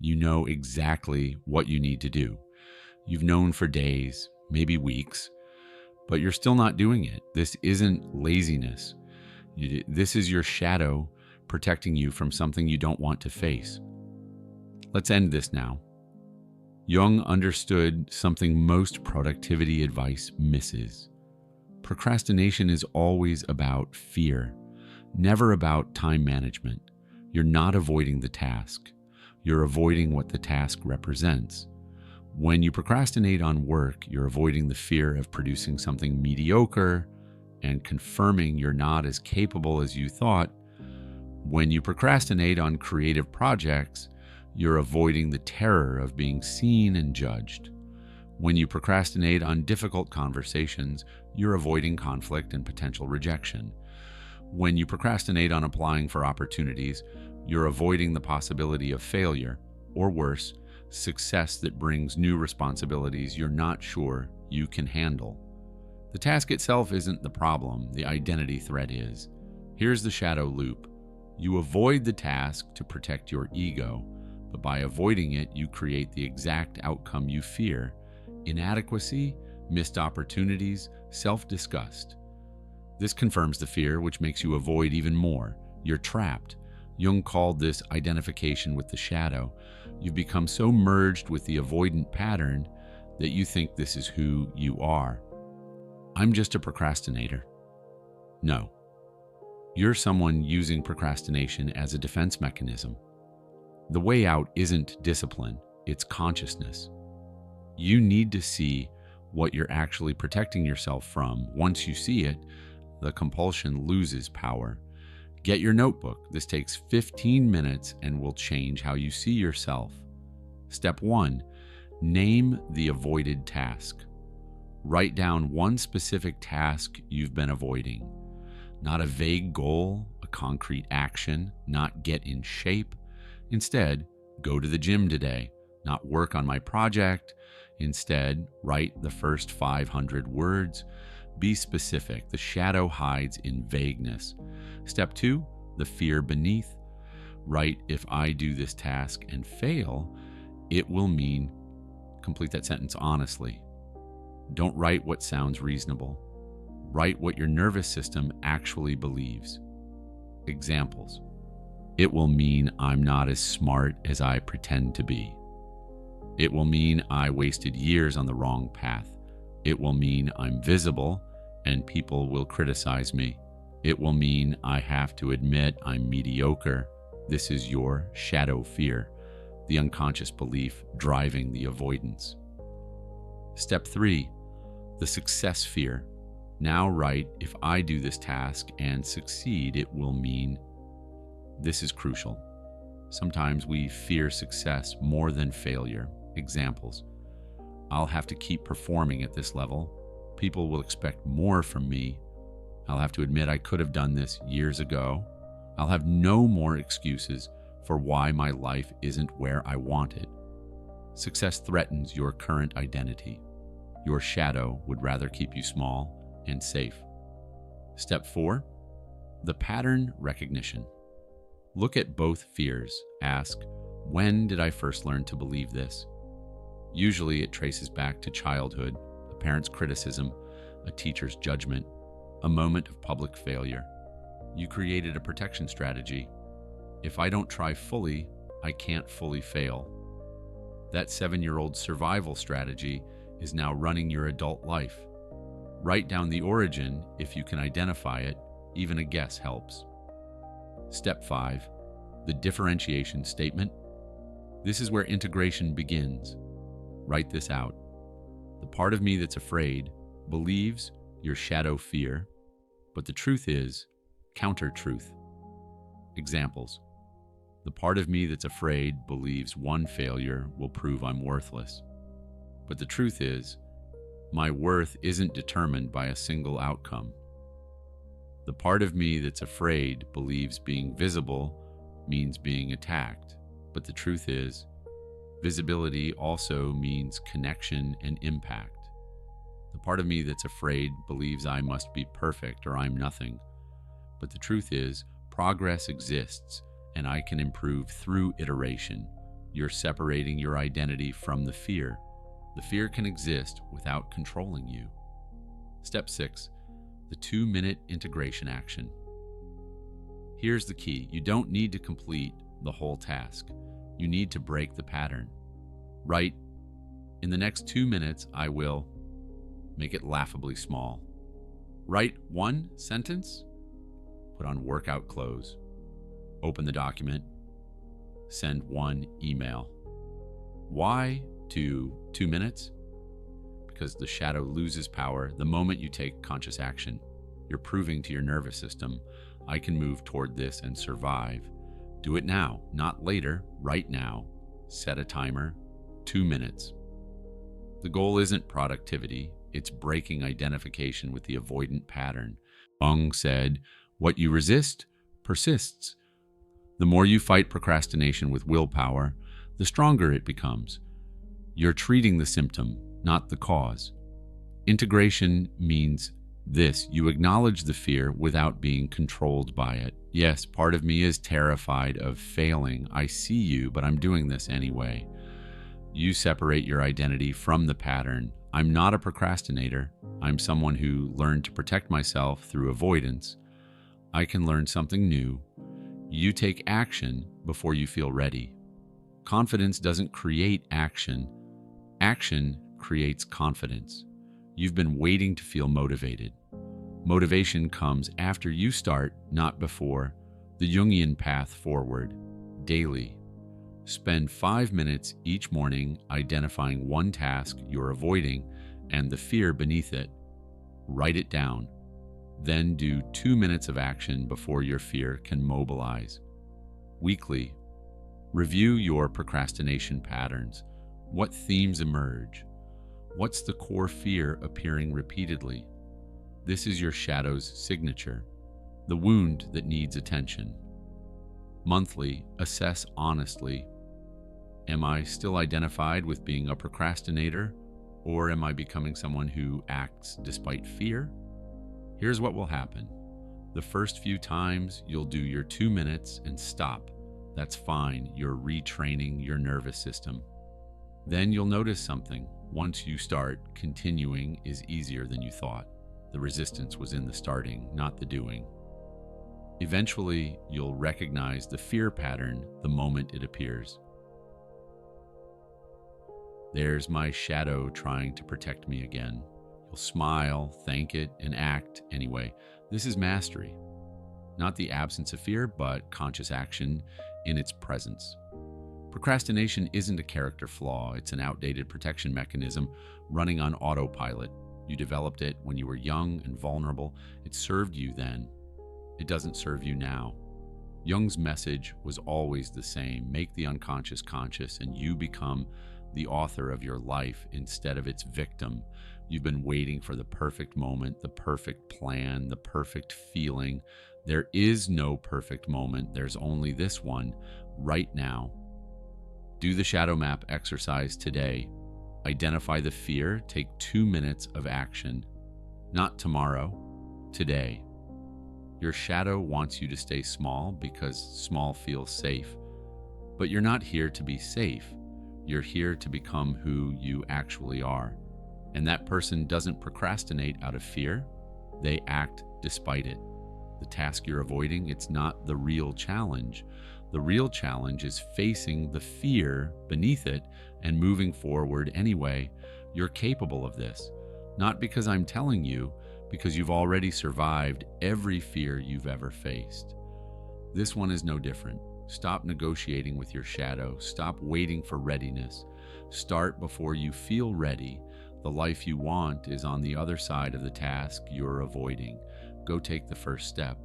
You know exactly what you need to do. You've known for days, maybe weeks, but you're still not doing it. This isn't laziness. This is your shadow protecting you from something you don't want to face. Let's end this now. Jung understood something most productivity advice misses. Procrastination is always about fear, never about time management. You're not avoiding the task. You're avoiding what the task represents. When you procrastinate on work, you're avoiding the fear of producing something mediocre and confirming you're not as capable as you thought. When you procrastinate on creative projects, you're avoiding the terror of being seen and judged. When you procrastinate on difficult conversations, you're avoiding conflict and potential rejection. When you procrastinate on applying for opportunities, you're avoiding the possibility of failure, or worse, success that brings new responsibilities you're not sure you can handle. The task itself isn't the problem, the identity threat is. Here's the shadow loop. You avoid the task to protect your ego, but by avoiding it, you create the exact outcome you fear: inadequacy, missed opportunities, self-disgust. This confirms the fear, which makes you avoid even more. You're trapped. Jung called this identification with the shadow. You've become so merged with the avoidant pattern that you think this is who you are. I'm just a procrastinator. No. You're someone using procrastination as a defense mechanism. The way out isn't discipline, it's consciousness. You need to see what you're actually protecting yourself from. Once you see it, the compulsion loses power. Get your notebook. This takes 15 minutes and will change how you see yourself. Step 1, name the avoided task. Write down one specific task you've been avoiding. Not a vague goal, a concrete action, not get in shape. Instead, go to the gym today, not work on my project. Instead, write the first 500 words. Be specific. The shadow hides in vagueness. Step 2, the fear beneath. Write, if I do this task and fail, it will mean. Complete that sentence honestly. Don't write what sounds reasonable. Write what your nervous system actually believes. Examples. It will mean I'm not as smart as I pretend to be. It will mean I wasted years on the wrong path. It will mean I'm visible and people will criticize me. It will mean I have to admit I'm mediocre. This is your shadow fear, the unconscious belief driving the avoidance. Step 3, the success fear. Now write, if I do this task and succeed, it will mean. This is crucial. Sometimes we fear success more than failure. Examples. I'll have to keep performing at this level. People will expect more from me. I'll have to admit I could have done this years ago. I'll have no more excuses for why my life isn't where I want it. Success threatens your current identity. Your shadow would rather keep you small and safe. Step 4, the pattern recognition. Look at both fears. Ask, when did I first learn to believe this? Usually it traces back to childhood, a parent's criticism, a teacher's judgment, a moment of public failure. You created a protection strategy. If I don't try fully, I can't fully fail. That 7-year-old survival strategy is now running your adult life. Write down the origin if you can identify it. Even a guess helps. Step 5, the differentiation statement. This is where integration begins. Write this out. The part of me that's afraid believes your shadow fear, but the truth is counter-truth. Examples. The part of me that's afraid believes one failure will prove I'm worthless, but the truth is my worth isn't determined by a single outcome. The part of me that's afraid believes being visible means being attacked, but the truth is visibility also means connection and impact. The part of me that's afraid believes I must be perfect or I'm nothing. But the truth is, progress exists and I can improve through iteration. You're separating your identity from the fear. The fear can exist without controlling you. Step 6, the 2-minute integration action. Here's the key. You don't need to complete the whole task. You need to break the pattern. Write, in the next 2 minutes, I will make it laughably small. Write one sentence, put on workout clothes, open the document, send one email. Why to 2 minutes? Because the shadow loses power the moment you take conscious action. You're proving to your nervous system, I can move toward this and survive. Do it now, not later, right now. Set a timer, 2 minutes. The goal isn't productivity, it's breaking identification with the avoidant pattern. Jung said, what you resist persists. The more you fight procrastination with willpower, the stronger it becomes. You're treating the symptom, not the cause. Integration means this: you acknowledge the fear without being controlled by it. Yes, part of me is terrified of failing. I see you, but I'm doing this anyway. You separate your identity from the pattern. I'm not a procrastinator. I'm someone who learned to protect myself through avoidance. I can learn something new. You take action before you feel ready. Confidence doesn't create action. Action creates confidence. You've been waiting to feel motivated. Motivation comes after you start, not before. The Jungian path forward, daily. Spend 5 minutes each morning identifying one task you're avoiding and the fear beneath it. Write it down. Then do 2 minutes of action before your fear can mobilize. Weekly, review your procrastination patterns. What themes emerge? What's the core fear appearing repeatedly? This is your shadow's signature, the wound that needs attention. Monthly, assess honestly. Am I still identified with being a procrastinator, or am I becoming someone who acts despite fear? Here's what will happen. The first few times, you'll do your 2 minutes and stop. That's fine. You're retraining your nervous system. Then you'll notice something. Once you start, continuing is easier than you thought. The resistance was in the starting, not the doing. Eventually, you'll recognize the fear pattern the moment it appears. There's my shadow trying to protect me again. You'll smile, thank it, and act anyway. This is mastery. Not the absence of fear, but conscious action in its presence. Procrastination isn't a character flaw. It's an outdated protection mechanism running on autopilot. You developed it when you were young and vulnerable. It served you then. It doesn't serve you now. Jung's message was always the same. Make the unconscious conscious, and you become the author of your life instead of its victim. You've been waiting for the perfect moment, the perfect plan, the perfect feeling. There is no perfect moment. There's only this one, right now. Do the shadow map exercise today. Identify the fear. Take 2 minutes of action. Not tomorrow, today. Your shadow wants you to stay small because small feels safe. But you're not here to be safe. You're here to become who you actually are. And that person doesn't procrastinate out of fear. They act despite it. The task you're avoiding, it's not the real challenge. The real challenge is facing the fear beneath it and moving forward anyway. You're capable of this. Not because I'm telling you, because you've already survived every fear you've ever faced. This one is no different. Stop negotiating with your shadow. Stop waiting for readiness. Start before you feel ready. The life you want is on the other side of the task you're avoiding. Go take the first step.